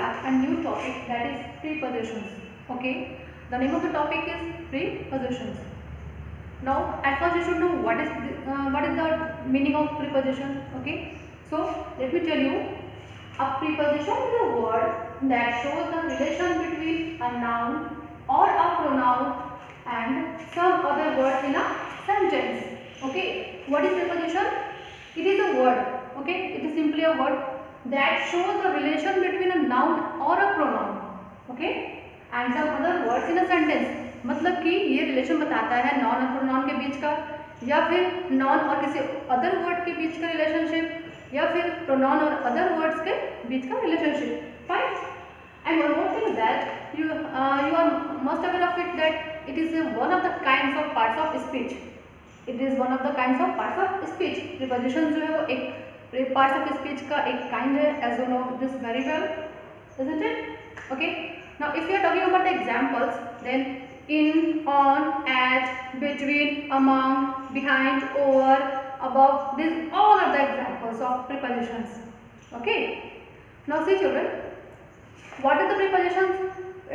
start a new topic, that is prepositions. Okay, the name of the topic is prepositions. Now, at first you should know what is the meaning of preposition. Okay, so let me tell you. A preposition is a word that shows the relation between a noun or a pronoun and some other words in a sentence. Okay, what is preposition? It is a word. Okay, it is simply a word that shows the relation between a noun or a pronoun. Okay, and some other words in a sentence. मतलब कि ये relation बताता है non और pronoun के बीच का, या फिर नॉन और किसी अदर वर्ड के बीच का रिलेशनशिप, या फिर प्रोनाउन और अदर वर्ड्स के बीच का relationship. Fine. And one more thing that you are must aware of it that it is one of the kinds of parts of speech. It is one of the kinds of parts of speech. Preposition जो है वो एक parts of speech का एक kind है, as you know this very well, isn't it? Okay, now if you are talking about the examples, then in, on, at, between, among, behind, over, above, these all are the examples of prepositions. Okay, now see children, what does the prepositions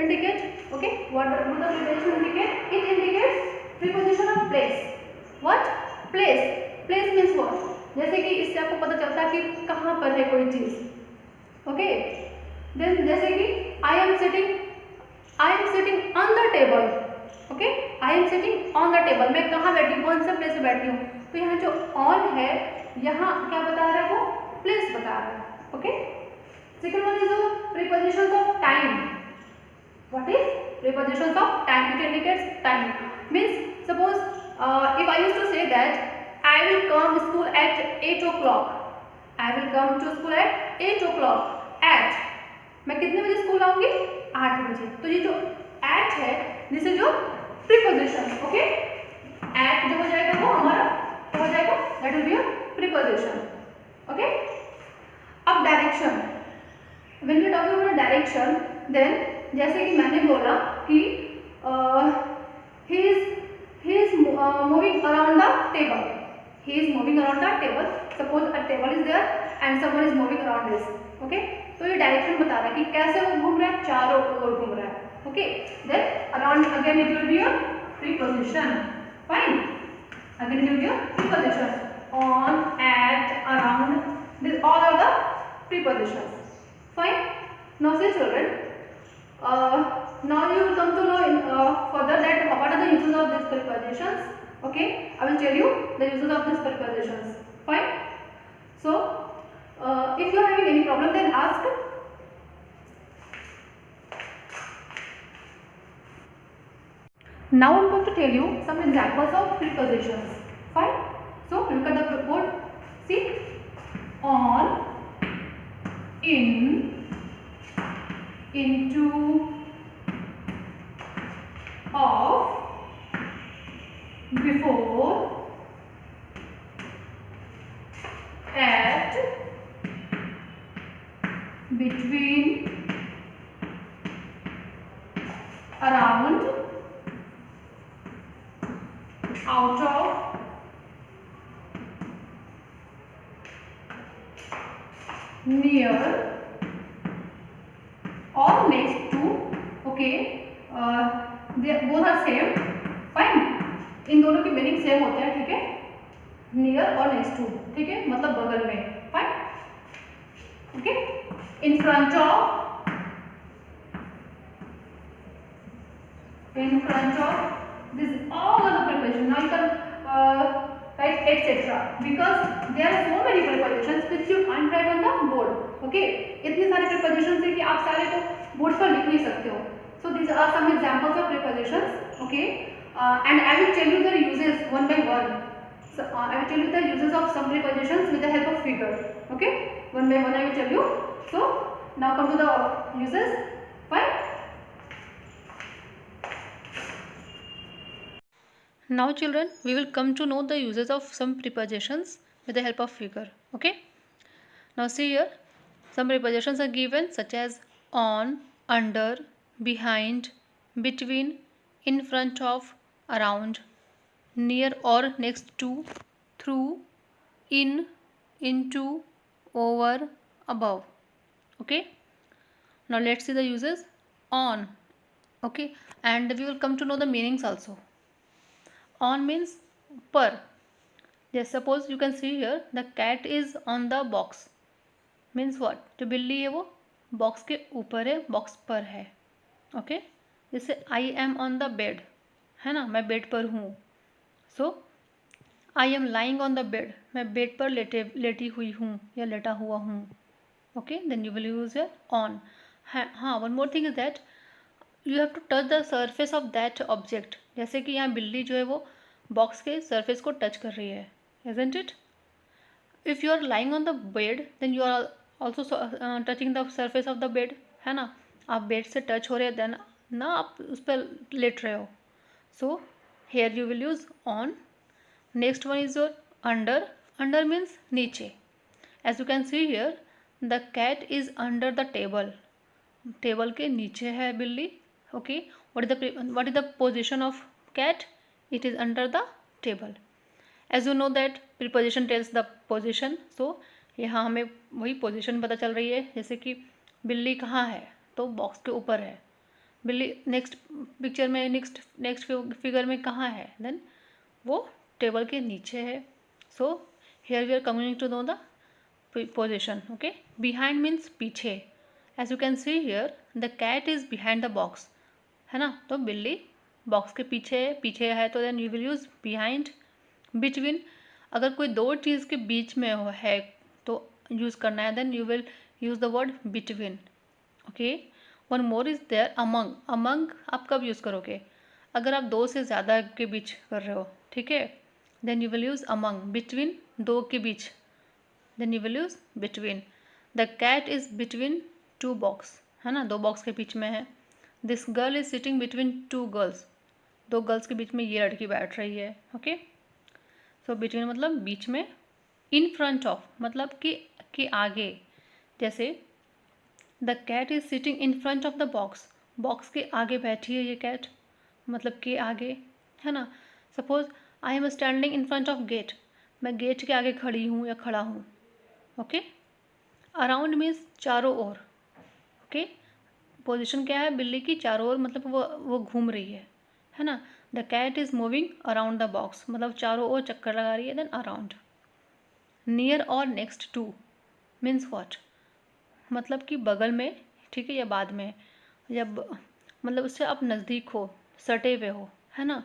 indicate? Okay, what does the preposition indicate? It indicates preposition of place. What? Place. Place means what? जैसे कि इससे आपको पता चलता है कि कहाँ पर है कोई चीज. Okay, then जैसे कि I am sitting on the table. Okay, I am sitting on the table. मैं कहाँ बैठी हूँ, कौन से प्लेस पे बैठी हूँ. तो यहाँ जो ऑन है, यहाँ क्या बता रहा है, वो प्लेस बता रहा है. Okay, second one is prepositions of time. What is prepositions of time? It indicates time. Means suppose if I used to say that I will come school at 8 o'clock. I will come to school at 8 o'clock. At, मैं कितने बजे school आऊंगी? 8 बजे. तो ये जो at है, this is your preposition. Okay, at जो हो जाएगा वो हमारा हो जाएगा, that will be your preposition. Okay, अब direction. When we talking about direction, then जैसे कि मैंने बोला कि he is moving around the table. He is moving around the table. Suppose a table is there and someone is moving around this. Okay, तो ये direction बता रहा है कि कैसे वो घूम रहा है, चारों ओर घूम रहा है. Okay, then around again it will be your preposition. Fine. Again it will be your preposition. On, at, around. These all are the prepositions. Fine. Now see children. Now you will come to know further that what are the uses of these prepositions. Okay, I will tell you the uses of these prepositions. Fine. So, if you are having any problem, then ask. Now I am going to tell you some examples of prepositions. Fine. So look at the board. See, on, in, into, of, before, at, between, around, out of, near, or next to. Okay, they both are same. Fine. इन दोनों के meaning same होते हैं. ठीक है, near और next to. ठीक है, मतलब बगल में. Fine. Okay, in front of, in front of, this all are the prepositions. Now you can write etc. because there are so many prepositions which you can't write on the board. Okay, इतनी सारी prepositions है कि आप सारे को board पर लिख नहीं सकते हो. So these are some examples of prepositions. Okay, and I will tell you the uses one by one. So I will tell you the uses of some prepositions with the help of figure. Okay, one by one I will tell you. So now come to the uses. Fine. Now children, we will come to know the uses of some prepositions with the help of figure. Okay, now see here, some prepositions are given such as on, under, behind, between, in front of, around, near or next to, through, in, into, over, above. Okay, Now let's see the uses. On. Okay, and we will come to know the meanings also. On means पर. Yes, suppose you can see here the cat is on the box. Means what? जो बिल्ली है वो box के ऊपर है, box पर है. ओके, जैसे I am on the bed, है ना, मैं बेड पर हूँ. So I am lying on the bed, मैं बेड पर लेटी हुई हूँ या लेटा हुआ हूँ. Okay, then you will use your on. हाँ, one more thing is that you have to touch the surface of that object. जैसे कि यहाँ बिल्ली जो है वो बॉक्स के सरफेस को टच कर रही है. Isn't it? If you are lying on the bed then you are also touching the surface of the bed, है ना. आप बेड से टच हो रहे हैं देन ना आप उस पर लेट रहे हो. So here you will use on. Next one is your under. Under means नीचे. As you can see here the cat is under the table. Table के नीचे है बिल्ली. Okay, what is the position of cat? It is under the table. As you know that preposition tells the position, so यहाँ हमें वही position पता चल रही है. जैसे कि बिल्ली कहाँ है तो बॉक्स के ऊपर है. बिल्ली नेक्स्ट पिक्चर में नेक्स्ट फिगर में कहाँ है, देन वो टेबल के नीचे है. So here we are coming to know the position. Okay, behind means पीछे. As you can see here the cat is behind the box, है ना. तो बिल्ली बॉक्स के पीछे है तो then you will use behind. Between, अगर कोई दो चीज़ के बीच में है तो यूज़ करना है, then you will use the word between. Okay, one more is there among. Among आप कब यूज़ करोगे? अगर आप दो से ज़्यादा के बीच कर रहे हो, ठीक है, then you will use among. Between, दो के बीच, then you will use between. The cat is between two box, है ना, दो बॉक्स के बीच में है. This girl is sitting between two girls. दो गर्ल्स के बीच में ये लड़की बैठ रही है. ओके, सो बिटवीन मतलब बीच में. इन फ्रंट ऑफ मतलब कि आगे. जैसे the cat is sitting in front of the box. Box के आगे बैठी है ये कैट, मतलब के आगे, है ना. Suppose I am standing in front of gate. मैं गेट के आगे खड़ी हूँ या खड़ा हूँ. ओके, अराउंड मीन्स चारों ओर. ओके, पोजीशन क्या है बिल्ली की? चारों ओर, मतलब वो घूम रही है ना. The cat is moving around the box, मतलब चारों ओर चक्कर लगा रही है. Then around. नियर और नेक्स्ट टू मीन्स व्हाट? मतलब कि बगल में, ठीक है, या बाद में, जब मतलब उससे आप नज़दीक हो, सटे हुए हो, है ना.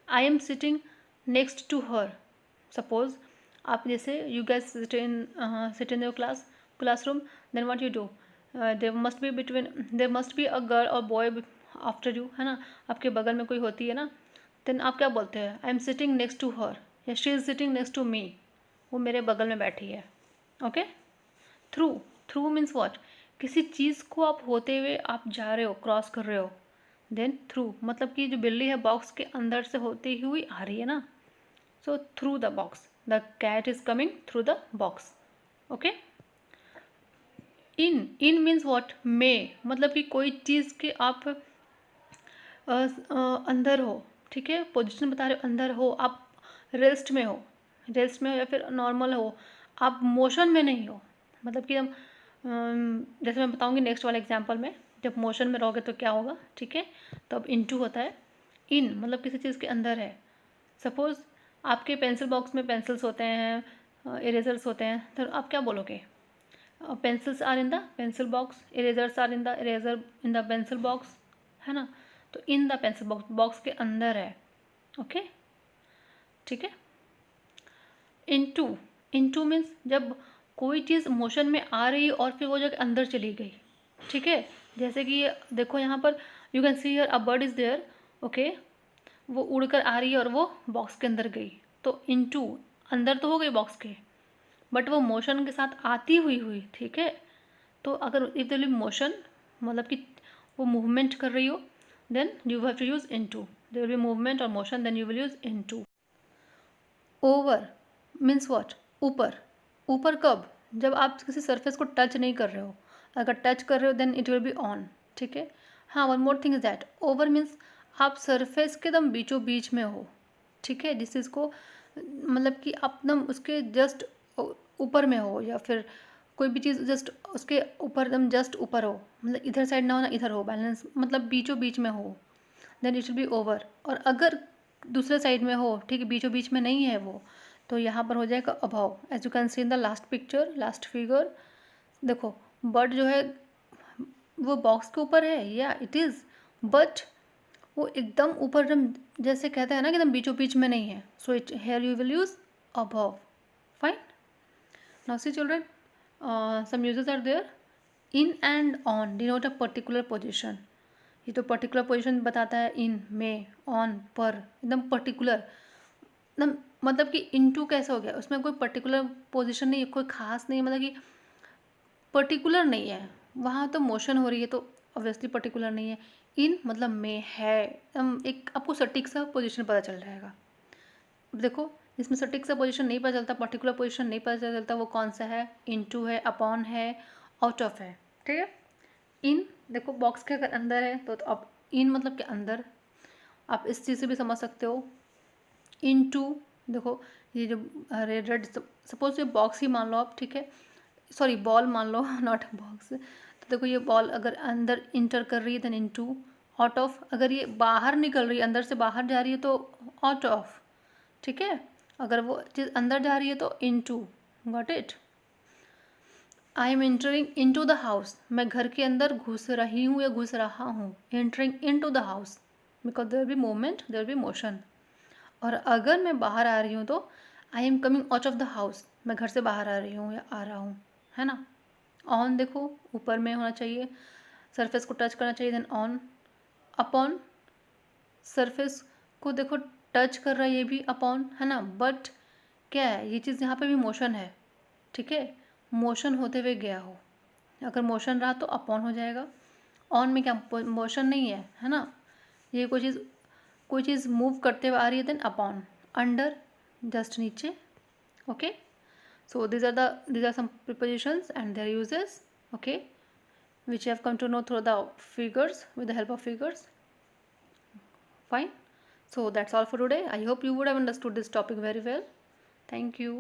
I am sitting next to her. Suppose आप जैसे you guess sit in your classroom, then what you do? There must be a girl और बॉय आफ्टर यू, है ना. आपके बगल में कोई होती है ना, देन आप क्या बोलते हैं? I am sitting next to her या she is sitting next to me. वो मेरे बगल में बैठी है. Okay, through means what? किसी चीज़ को आप होते हुए आप जा रहे हो, क्रॉस कर रहे हो, देन थ्रू. मतलब कि जो बिल्ली है बॉक्स के अंदर से होती हुई आ रही है ना. So through the box, the cat is coming through the box. Okay, in means what? में, मतलब कि कोई चीज़ के आप अंदर हो, ठीक है, पोजीशन बता रहे हो, अंदर हो, आप रेस्ट में हो या फिर नॉर्मल हो, आप मोशन में नहीं हो. मतलब कि हम जैसे मैं बताऊंगी नेक्स्ट वाले एग्जांपल में, जब मोशन में रहोगे तो क्या होगा, ठीक है. तो अब इनटू होता है. इन मतलब किसी चीज़ के अंदर है. सपोज आपके पेंसिल बॉक्स में पेंसिल्स होते हैं, इरेजर्स होते हैं, तो आप क्या बोलोगे? Pencils are in the pencil box, erasers are in the eraser in the pencil box, है ना. तो in the pencil box, box के अंदर है. ओके, ठीक है. इनटू मीन्स जब कोई चीज़ मोशन में आ रही और फिर वो जगह अंदर चली गई, ठीक है. जैसे कि देखो यहाँ पर you can see here a bird is there. Okay, वो उड़कर आ रही है और वो बॉक्स के अंदर गई. तो इनटू अंदर तो हो गई बॉक्स के, बट वो मोशन के साथ आती हुई, ठीक है. तो अगर if there will be motion, मतलब कि वो मूवमेंट कर रही हो, then you have to use into. There will be movement और motion, then you will use into. Over means what? ऊपर कब? जब आप किसी सरफेस को टच नहीं कर रहे हो. अगर टच कर रहे हो then it will be on, ठीक है. हाँ, one more thing is that over means आप सरफेस के एकदम बीचों बीच में हो, ठीक है. जिस चीज़ को मतलब कि आप एकदम उसके जस्ट ऊपर में हो, या फिर कोई भी चीज़ जस्ट उसके ऊपर एकदम जस्ट ऊपर हो, मतलब इधर साइड ना हो ना इधर हो, बैलेंस मतलब बीचों बीच में हो, then it will be over. और अगर दूसरे साइड में हो, ठीक है, बीचों बीच में नहीं है वो, तो यहाँ पर हो जाएगा अभाव। As you can see in the last picture, last figure, देखो बट जो है वो बॉक्स के ऊपर है, या इट इज़, बट वो एकदम ऊपर एकदम जैसे कहते हैं ना कि एकदम बीचों बीच में नहीं है, so it here you will use above. Fine. Now see children, some uses are there. In and on denote a particular position. ये तो पर्टिकुलर पोजिशन बताता है, इन में, ऑन पर, एकदम पर्टिकुलर, एकदम मतलब कि इनटू कैसे हो गया, उसमें कोई पर्टिकुलर पोजीशन नहीं है, कोई खास नहीं, मतलब कि पर्टिकुलर नहीं है, वहाँ तो मोशन हो रही है तो ऑब्वियसली पर्टिकुलर नहीं है। इन मतलब में है, एकदम एक आपको सटीक सा पोजीशन पता चल जाएगा। देखो इसमें सटीक सा पोजीशन नहीं पता चलता, पर्टिकुलर पोजीशन नहीं पता चलता, वो कौन सा है, इनटू है, अपॉन है, आउट ऑफ है, ठीक है। इन देखो बॉक्स के अगर अंदर है तो अब इन मतलब के अंदर, आप इस चीज़ से भी समझ सकते हो। इनटू देखो ये जो रेड, सपोज ये बॉक्स ही मान लो आप, ठीक है, सॉरी बॉल मान लो नॉट बॉक्स, तो देखो ये बॉल अगर अंदर इंटर कर रही है देन इनटू, आउट ऑफ अगर ये बाहर निकल रही है, अंदर से बाहर जा रही है तो आउट ऑफ, ठीक है, अगर वो चीज़ अंदर जा रही है तो into, got it. I am entering into the house, मैं घर के अंदर घुस रही हूँ या घुस रहा हूँ, entering into the house, because there be movement, there be motion. और अगर मैं बाहर आ रही हूँ तो I am coming out of the house, मैं घर से बाहर आ रही हूँ या आ रहा हूँ, है ना। ऑन देखो ऊपर में होना चाहिए, सरफेस को टच करना चाहिए, देन ऑन। अपॉन सरफेस को देखो टच कर रहा है, ये भी अपॉन है ना, बट क्या है ये चीज़ यहाँ पे भी मोशन है, ठीक है, मोशन होते हुए गया हो, अगर मोशन रहा तो अपॉन हो जाएगा। ऑन में क्या मोशन नहीं है, है ना, ये कोई चीज़ मूव करते हुए आ रही है देन अपॉन। अंडर जस्ट नीचे, okay. So these are some prepositions and their uses, okay, which you have come to know through the figures, with the help of figures. Fine. So that's all for today. I hope you would have understood this topic very well. Thank you.